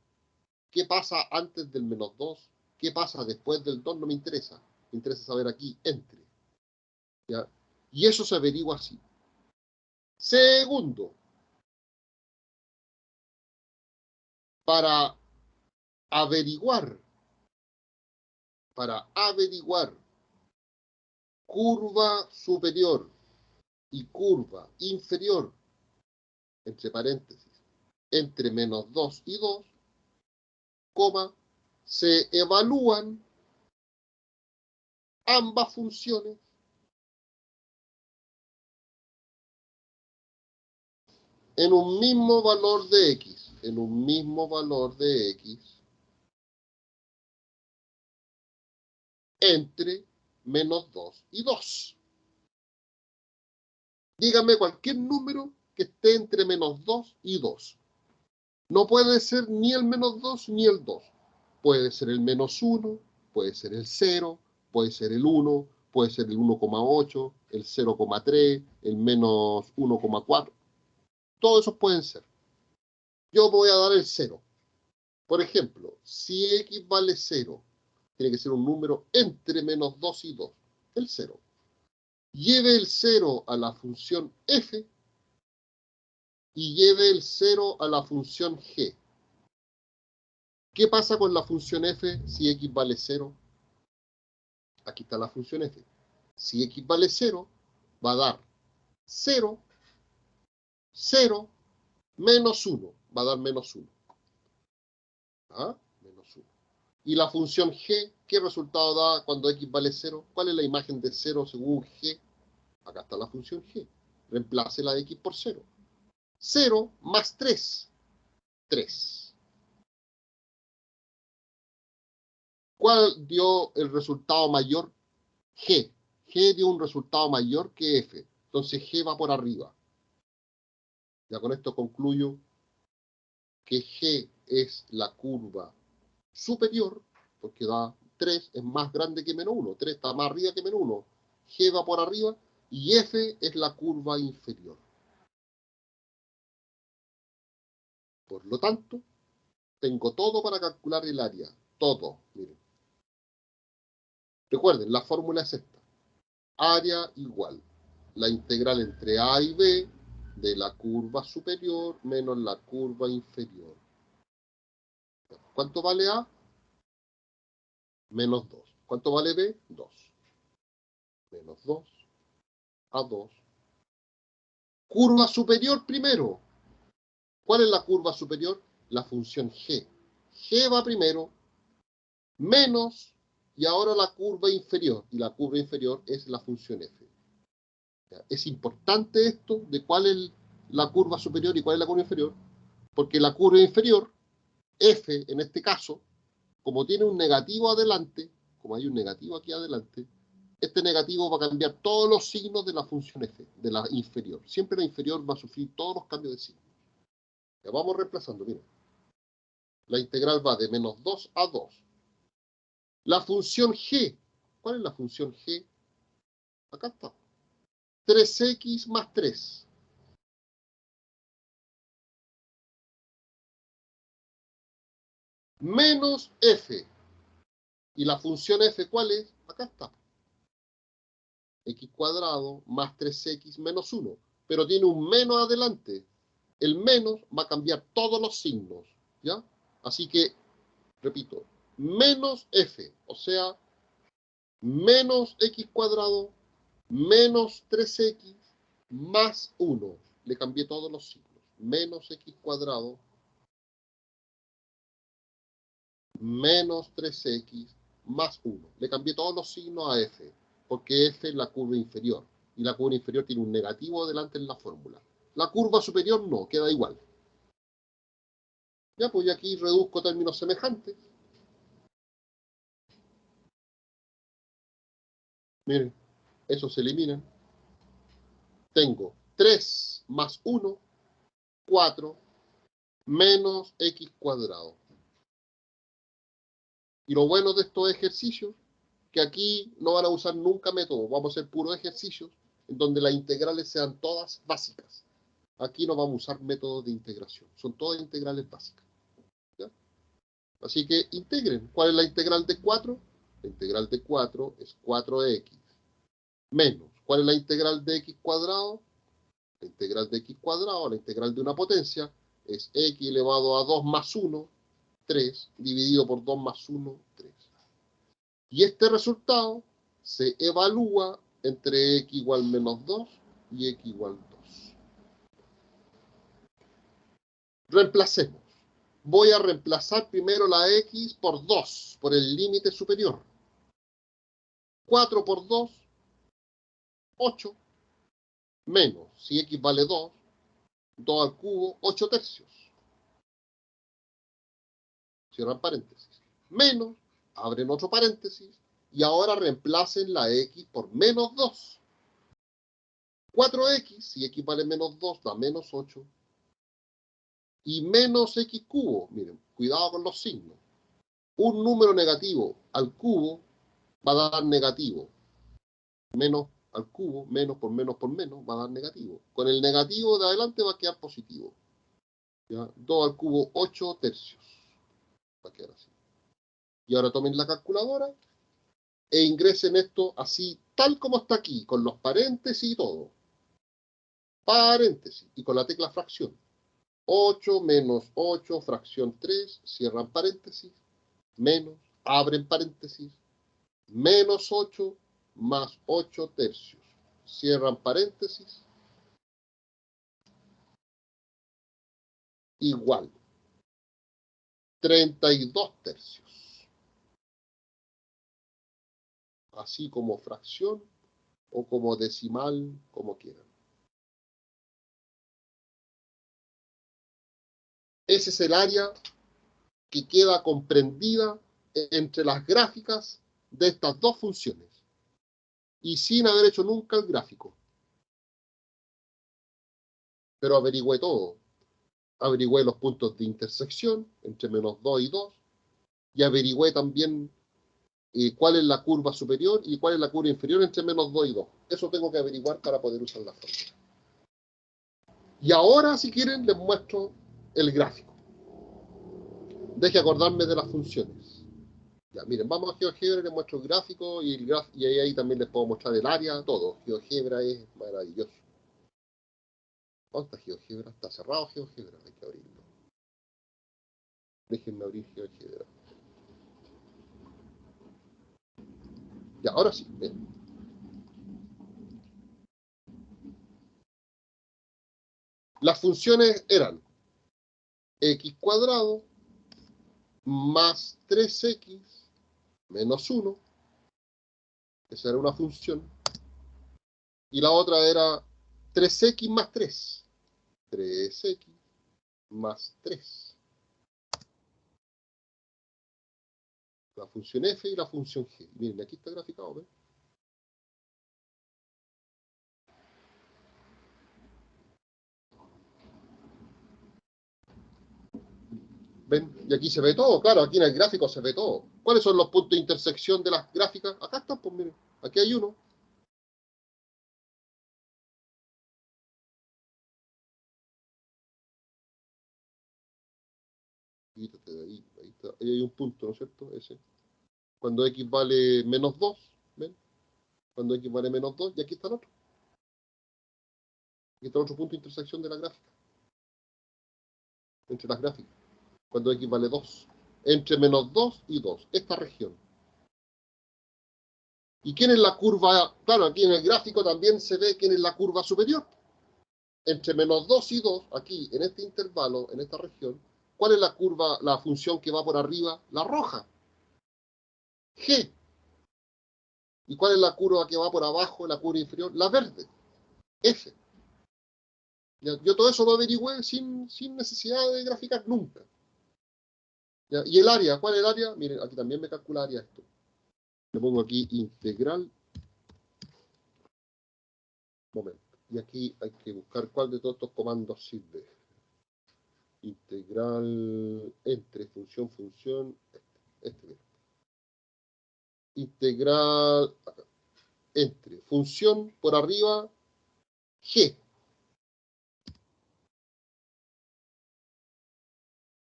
¿Qué pasa antes del menos 2? ¿Qué pasa después del 2? No me interesa. Me interesa saber aquí entre. ¿Ya? Y eso se averigua así. Segundo, para averiguar curva superior y curva inferior, entre paréntesis, entre menos 2 y 2, coma, se evalúan ambas funciones en un mismo valor de x, entre menos 2 y 2. Dígame cualquier número que esté entre menos 2 y 2. No puede ser ni el menos 2 ni el 2. Puede ser el menos 1, puede ser el 0, puede ser el 1, puede ser el 1,8, el 0,3, el menos 1,4. Todos esos pueden ser. Yo voy a dar el 0. Por ejemplo, si x vale 0, tiene que ser un número entre menos 2 y 2. El 0. Lleve el 0 a la función f y lleve el 0 a la función g. ¿Qué pasa con la función f si x vale 0? Aquí está la función f. Si x vale 0, va a dar 0, 0, menos 1. Va a dar menos 1. ¿Ah? Menos 1. Y la función g, ¿qué resultado da cuando x vale 0? ¿Cuál es la imagen de 0 según g? Acá está la función g. Reemplace la de x por 0. 0 más 3. 3. ¿Cuál dio el resultado mayor? G. G dio un resultado mayor que F. Entonces G va por arriba. Ya con esto concluyo que G es la curva superior, porque da 3, es más grande que menos 1. 3 está más arriba que menos 1. G va por arriba y F es la curva inferior. Por lo tanto, tengo todo para calcular el área. Todo. Miren. Recuerden, la fórmula es esta. Área igual la integral entre A y B de la curva superior menos la curva inferior. ¿Cuánto vale A? Menos 2. ¿Cuánto vale B? 2. Menos 2 a 2 Curva superior primero. ¿Cuál es la curva superior? La función g. G va primero, menos, y ahora la curva inferior. Y la curva inferior es la función f. Es importante esto de cuál es la curva superior y cuál es la curva inferior, porque la curva inferior, f en este caso, como tiene un negativo adelante, como hay un negativo aquí adelante, este negativo va a cambiar todos los signos de la función f, de la inferior. Siempre la inferior va a sufrir todos los cambios de signo. Ya vamos reemplazando, miren. La integral va de menos 2 a 2. La función g, ¿cuál es la función g? Acá está. 3x más 3. Menos f. ¿Y la función f cuál es? Acá está. X cuadrado más 3x menos 1. Pero tiene un menos adelante. El menos va a cambiar todos los signos. ¿Ya? Así que, repito, menos f. O sea, menos x cuadrado menos 3x más 1. Le cambié todos los signos. Menos x cuadrado menos 3x más 1. Le cambié todos los signos a f, porque f es la curva inferior, y la curva inferior tiene un negativo delante en la fórmula. La curva superior no, queda igual. Ya, pues aquí reduzco términos semejantes. Miren, eso se elimina. Tengo 3 más 1, 4, menos x cuadrado. Y lo bueno de estos ejercicios, que aquí no van a usar nunca métodos, vamos a hacer puros ejercicios, en donde las integrales sean todas básicas. Aquí no vamos a usar métodos de integración, son todas integrales básicas. ¿Ya? Así que integren. ¿Cuál es la integral de 4? La integral de 4 es 4x menos. ¿Cuál es la integral de x cuadrado? La integral de x cuadrado, la integral de una potencia, es x elevado a 2 más 1, 3, dividido por 2 más 1, 3. Y este resultado se evalúa entre x igual menos 2 y x igual 2. Reemplacemos. Voy a reemplazar primero la x por 2, por el límite superior. 4 por 2, 8, menos, si x vale 2, 2 al cubo, 8 tercios. Cierran paréntesis. Menos, abren otro paréntesis, y ahora reemplacen la x por menos 2. 4x, si x vale menos 2, da menos 8. Y menos x cubo, miren, cuidado con los signos. Un número negativo al cubo va a dar negativo. Menos al cubo, menos por menos por menos, va a dar negativo. Con el negativo de adelante va a quedar positivo. ¿Ya? 2 al cubo, 8 tercios. Va a quedar así. Y ahora tomen la calculadora e ingresen esto así, tal como está aquí, con los paréntesis y todo. Paréntesis. Y con la tecla fracción. 8 menos 8, fracción 3, cierran paréntesis, menos, abren paréntesis, menos 8 más 8 tercios, cierran paréntesis, igual, 32 tercios. Así como fracción o como decimal, como quieran. Ese es el área que queda comprendida entre las gráficas de estas dos funciones. Y sin haber hecho nunca el gráfico. Pero averigüé todo. Averigüé los puntos de intersección entre menos 2 y 2. Y averigüé también cuál es la curva superior y cuál es la curva inferior entre menos 2 y 2. Eso tengo que averiguar para poder usar la fórmula. Y ahora, si quieren, les muestro el gráfico. Deje acordarme de las funciones. Ya, miren, vamos a GeoGebra y les muestro el gráfico y, ahí también les puedo mostrar el área, todo. GeoGebra es maravilloso. ¿Dónde está GeoGebra? Está cerrado GeoGebra, hay que abrirlo. Déjenme abrir GeoGebra. Ya, ahora sí, ven. Las funciones eran x cuadrado más 3x menos 1. Esa era una función. Y la otra era 3x más 3. 3x más 3. La función f y la función g. Miren, aquí está graficado, ¿ven? ¿Ven? Y aquí se ve todo, claro, aquí en el gráfico se ve todo. ¿Cuáles son los puntos de intersección de las gráficas? Acá están, pues miren, aquí hay uno. Quítate de ahí, ahí está. Ahí hay un punto, ¿no es cierto? Ese. Cuando x vale menos 2, ¿ven? Cuando x vale menos 2, y aquí está el otro. Aquí está otro punto de intersección de la gráfica. Entre las gráficas. Cuando x vale 2. Entre menos 2 y 2. Esta región. ¿Y quién es la curva? Claro, aquí en el gráfico también se ve quién es la curva superior. Entre menos 2 y 2, aquí en este intervalo, en esta región, ¿cuál es la curva, la función que va por arriba? La roja. G. ¿Y cuál es la curva que va por abajo, la curva inferior? La verde. F. Yo todo eso lo averigüé sin necesidad de graficar nunca. ¿Ya? Y el área, ¿cuál es el área? Miren, aquí también me calcularía esto. Le pongo aquí integral. Momento. Y aquí hay que buscar cuál de todos estos comandos sirve. Integral entre función, este. Integral entre función por arriba, G.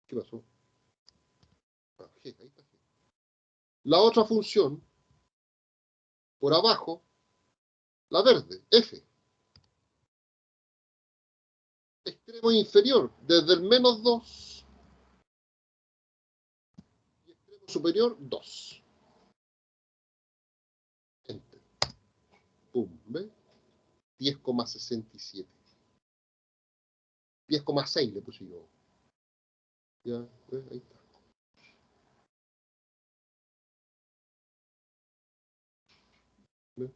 ¿Qué pasó? Ah, G, ahí está G. La otra función, por abajo, la verde, F. Extremo inferior, desde el menos 2 y extremo superior, 2. Enter. Pum, ¿ve? 10,67. 10,6 le puse yo. Ya, ¿ves? Ahí está. ¿Ves?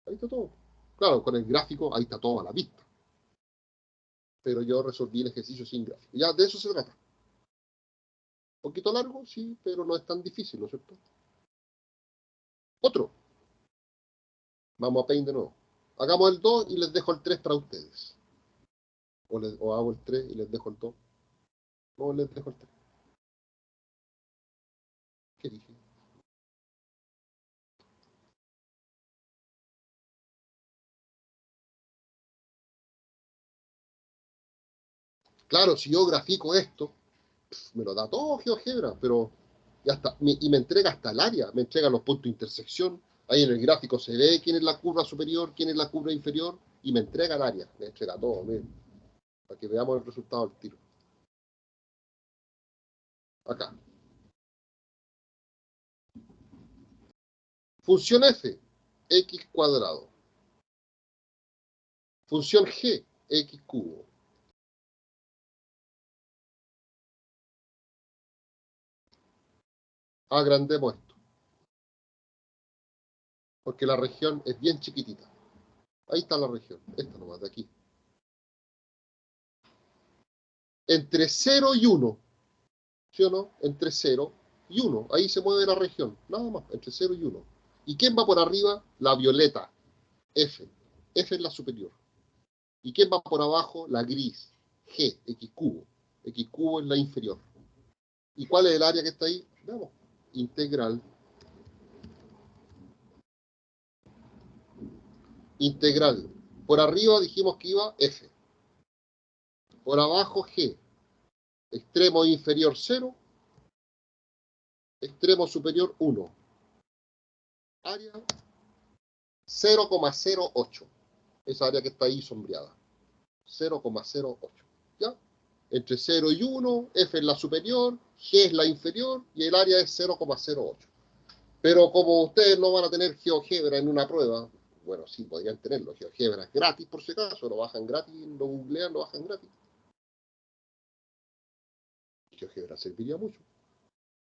Ahí está todo. Claro, con el gráfico, ahí está todo a la vista. Pero yo resolví el ejercicio sin gráfico. Ya, de eso se trata. Un poquito largo, sí, pero no es tan difícil, ¿no es cierto? Otro. Vamos a Paint de nuevo. Hagamos el 2 y les dejo el 3 para ustedes. O hago el 3 y les dejo el 2. No, les dejo el 3. ¿Qué dije? Claro, si yo grafico esto, me lo da todo GeoGebra, pero ya está, y me entrega hasta el área, me entrega los puntos de intersección. Ahí en el gráfico se ve quién es la curva superior, quién es la curva inferior, y me entrega el área, me entrega todo, miren, para que veamos el resultado del tiro. Acá. Función f, x cuadrado. Función g, x cubo. Agrandemos esto, porque la región es bien chiquitita. Ahí está la región, esta nomás de aquí. Entre 0 y 1, ¿sí o no? Entre 0 y 1, ahí se mueve la región, nada más, entre 0 y 1. ¿Y quién va por arriba? La violeta, F. F es la superior. ¿Y quién va por abajo? La gris, G, X cubo. X cubo es la inferior. ¿Y cuál es el área que está ahí? Veamos. Integral. Integral. Por arriba dijimos que iba F. Por abajo G. Extremo inferior 0. Extremo superior 1. Área 0,08. Esa área que está ahí sombreada. 0,08. ¿Ya? Entre 0 y 1, F es la superior, G es la inferior y el área es 0,08. Pero como ustedes no van a tener GeoGebra en una prueba, bueno, sí, podrían tenerlo. GeoGebra es gratis, por si acaso, lo bajan gratis, lo googlean, lo bajan gratis. GeoGebra serviría mucho.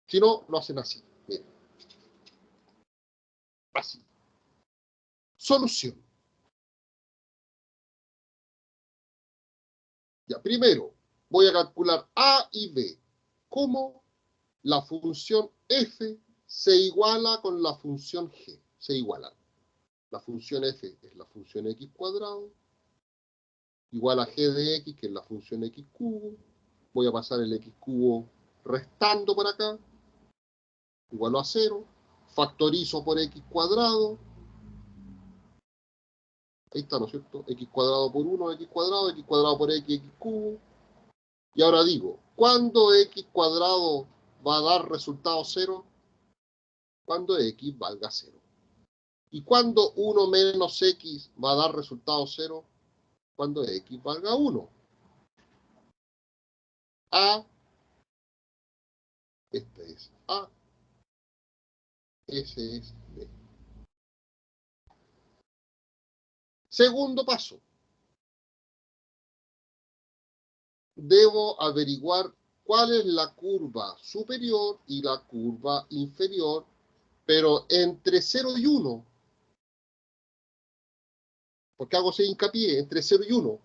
Si no, lo hacen así. Miren. Así. Solución. Ya, primero, voy a calcular A y B. ¿Cómo? La función f se iguala con la función g. Se igualan. La función f es la función x cuadrado, igual a g de x, que es la función x cubo. Voy a pasar el x cubo restando por acá, igual a 0. Factorizo por x cuadrado. Ahí está, ¿no es cierto? X cuadrado por 1, x cuadrado por x, x cubo. Y ahora digo, ¿cuándo x cuadrado va a dar resultado 0? Cuando x valga 0. ¿Y cuándo 1 menos x va a dar resultado 0? Cuando x valga 1. A, este es A, ese es B. Segundo paso. Debo averiguar cuál es la curva superior y la curva inferior, pero entre 0 y 1. ¿Por qué hago ese hincapié? Entre 0 y 1.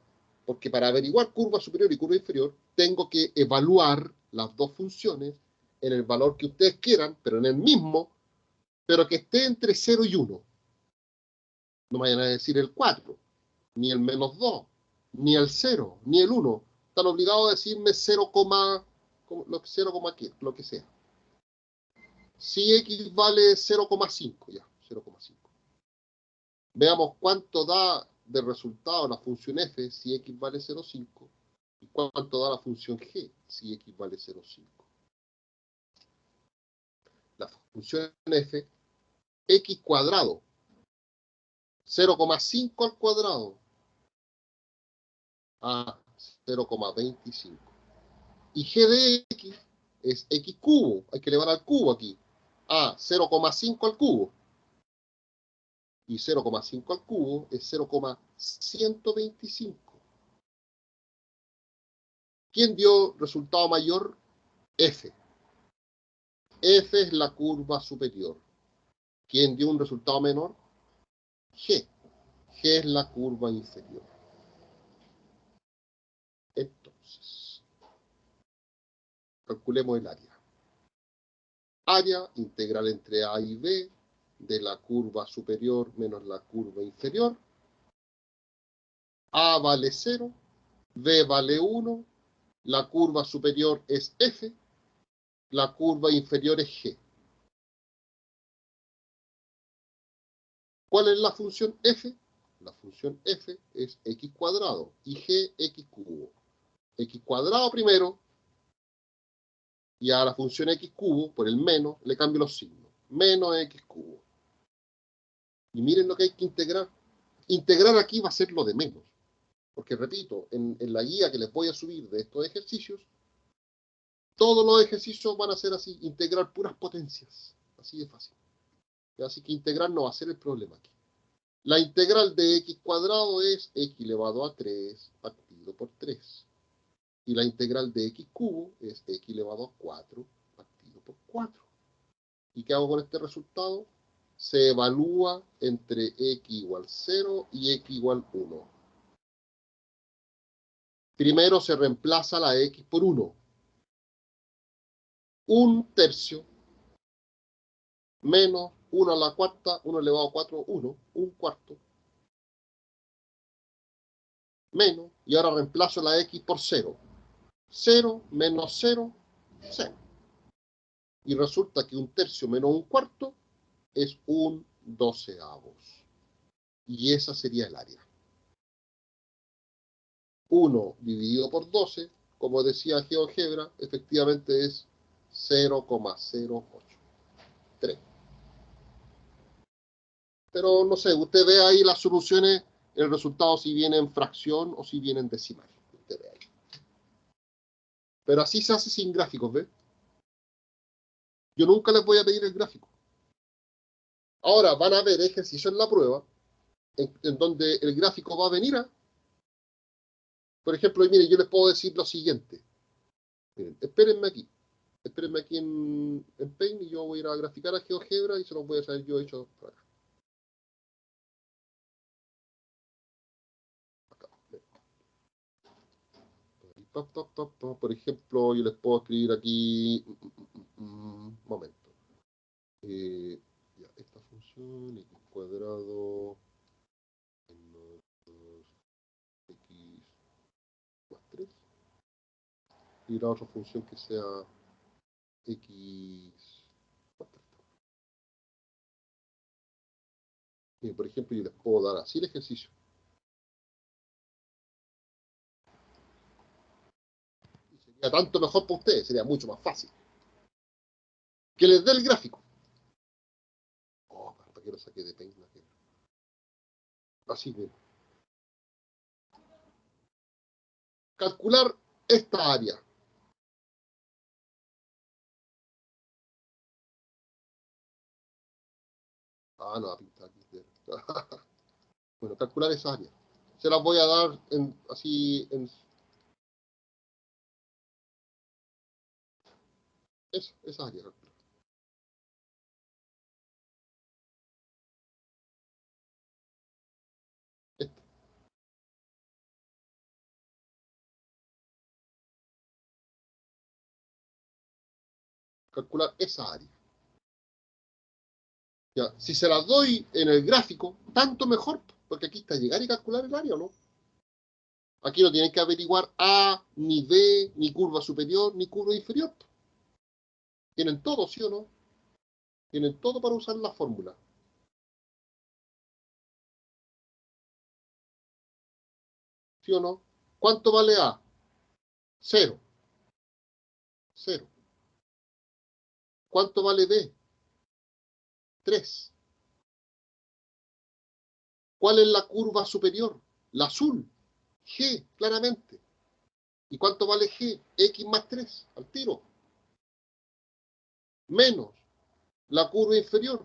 Porque para averiguar curva superior y curva inferior, tengo que evaluar las dos funciones en el valor que ustedes quieran, pero en el mismo, pero que esté entre 0 y 1. No vayan a decir el 4, ni el menos 2, ni el 0, ni el 1. Están obligados a decirme 0, lo que sea. Si x vale 0,5, ya, 0,5. Veamos cuánto da de resultado la función f si x vale 0,5 y cuánto da la función g si x vale 0,5. La función f, x cuadrado, 0,5 al cuadrado a 0,25. Y g de x es x cubo, hay que elevar al cubo aquí, a 0,5 al cubo. Y 0,5 al cubo es 0,125. ¿Quién dio resultado mayor? F. F es la curva superior. ¿Quién dio un resultado menor? G. G es la curva inferior. Entonces, calculemos el área. Área integral entre A y B de la curva superior menos la curva inferior. A vale 0, B vale 1, la curva superior es F, la curva inferior es G. ¿Cuál es la función f? La función f es x cuadrado y g x cubo. X cuadrado primero y a la función x cubo, por el menos, le cambio los signos. Menos x cubo. Y miren lo que hay que integrar. Integrar aquí va a ser lo de menos. Porque repito, en la guía que les voy a subir de estos ejercicios, todos los ejercicios van a ser así, integrar puras potencias. Así de fácil. Así que integrar no va a ser el problema aquí. La integral de x cuadrado es x elevado a 3 partido por 3. Y la integral de x cubo es x elevado a 4 partido por 4. ¿Y qué hago con este resultado? Se evalúa entre x igual 0 y x igual 1. Primero se reemplaza la x por 1. 1/3 menos 1 a la cuarta, 1 elevado a 4, 1, 1/4. Menos, y ahora reemplazo la x por 0. 0 menos 0, 0. Y resulta que 1/3 menos 1/4 es 1/12. Y esa sería el área. 1 dividido por 12, como decía GeoGebra, efectivamente es 0,083. Pero no sé, usted ve ahí las soluciones, el resultado si viene en fracción o si viene en decimal. Usted ve ahí. Pero así se hace sin gráficos, ¿ve? Yo nunca les voy a pedir el gráfico. Ahora van a ver ejercicio en la prueba en donde el gráfico va a venir a. Por ejemplo, mire, yo les puedo decir lo siguiente. Miren, espérenme aquí en Paint y yo voy a ir a graficar a GeoGebra y se los voy a traer yo hecho por acá. Por ejemplo, yo les puedo escribir aquí, momento. Ya, esta función, x cuadrado, x más 3. Y la otra función que sea x más 3. Y por ejemplo, yo les puedo dar así el ejercicio. Y sería tanto mejor para ustedes, sería mucho más fácil. Que les dé el gráfico. Oh, ¿para qué lo saqué de Paint? Así mismo. Calcular esta área. Ah, no, a pintar aquí. Bueno, calcular esa área. Se las voy a dar así en esa área. Esta. Calcular esa área. Ya, si se las doy en el gráfico, tanto mejor, porque aquí está llegar y calcular el área, ¿o no? Aquí no tienen que averiguar A, ni B, ni curva superior, ni curva inferior. Tienen todo, ¿sí o no? Tienen todo para usar la fórmula. ¿Sí o no? ¿Cuánto vale A? 0. 0. ¿Cuánto vale B? 3. ¿Cuál es la curva superior? La azul. G, claramente. ¿Y cuánto vale G? X más 3, al tiro. Menos la curva inferior,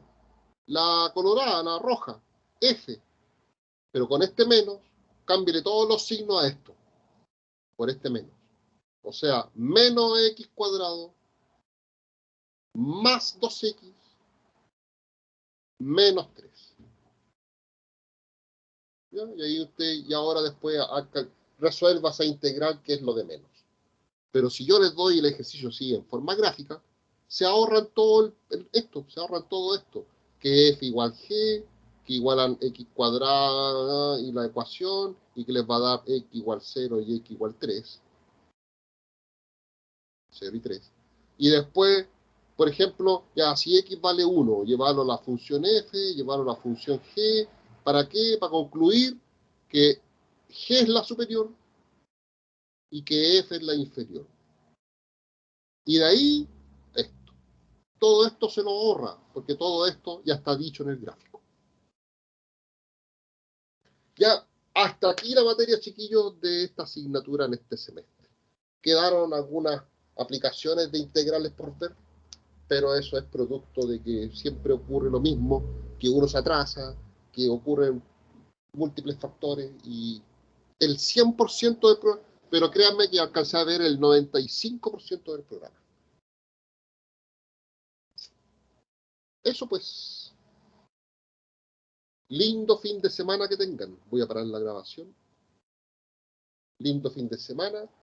la colorada, la roja, F. Pero con este menos, cámbiale todos los signos a esto, por este menos. O sea, menos X cuadrado, más 2X, menos 3. ¿Ya? Y ahí usted, y ahora después resuelva esa integral que es lo de menos. Pero si yo les doy el ejercicio así en forma gráfica, se ahorran todo se ahorran todo esto, que f igual g, que igualan x cuadrada y la ecuación, y que les va a dar x igual 0 y x igual 3. 0 y 3. Y después, por ejemplo, ya si x vale 1, llevarlo a la función f, llevarlo a la función g. ¿Para qué? Para concluir que g es la superior y que f es la inferior. Y de ahí, esto. Todo esto se lo ahorra, porque todo esto ya está dicho en el gráfico. Ya, hasta aquí la materia, chiquillos, de esta asignatura en este semestre. Quedaron algunas aplicaciones de integrales por ver, pero eso es producto de que siempre ocurre lo mismo, que uno se atrasa, que ocurren múltiples factores y el 100% del programa, pero créanme que alcancé a ver el 95% del programa. Eso pues, lindo fin de semana que tengan. Voy a parar la grabación. Lindo fin de semana.